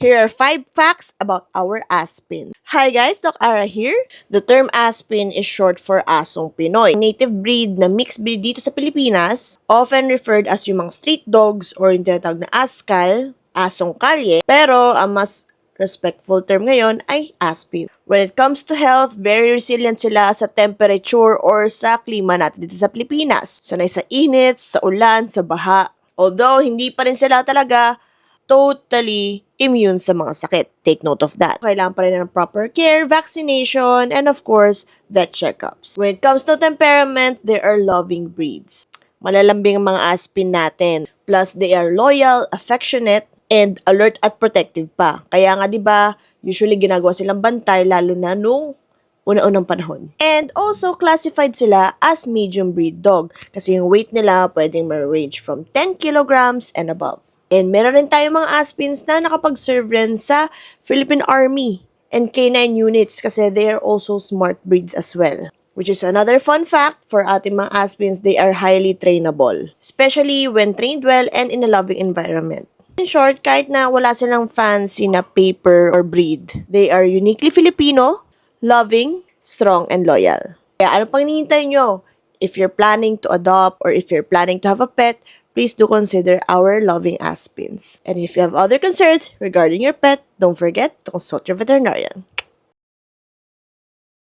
Here are 5 facts about our Aspin. Hi guys, Doc Ara here. The term Aspin is short for Asong Pinoy. Native breed na mixed breed dito sa Pilipinas, often referred as yung mga street dogs or yung tinatawag na Askal, Asong Kalye, pero ang mas respectful term ngayon ay Aspin. When it comes to health, very resilient sila sa temperature or sa klima natin dito sa Pilipinas. Sanay sa init, sa ulan, sa baha. Although, hindi pa rin sila talaga totally immune sa mga sakit. Take note of that. Kailangan pa rin ng proper care, vaccination, and of course, vet checkups. When it comes to temperament, they are loving breeds. Malalambing ang mga Aspin natin. Plus, they are loyal, affectionate, and alert at protective pa. Kaya nga 'di ba, usually ginagawa silang bantay lalo na nung una-unang panahon. And also classified sila as medium breed dog kasi yung weight nila pwedeng ma-range from 10 kilograms and above. And meron rin tayong mga Aspins na nakapag-serve rin sa Philippine Army and K9 units kasi they are also smart breeds as well. Which is another fun fact for ating mga Aspins, they are highly trainable. Especially when trained well and in a loving environment. In short, kahit na wala silang fancy na paper or breed, they are uniquely Filipino, loving, strong, and loyal. Kaya ano pang hinihintay nyo? If you're planning to adopt or if you're planning to have a pet, please do consider our loving Aspins. And if you have other concerns regarding your pet, don't forget to consult your veterinarian.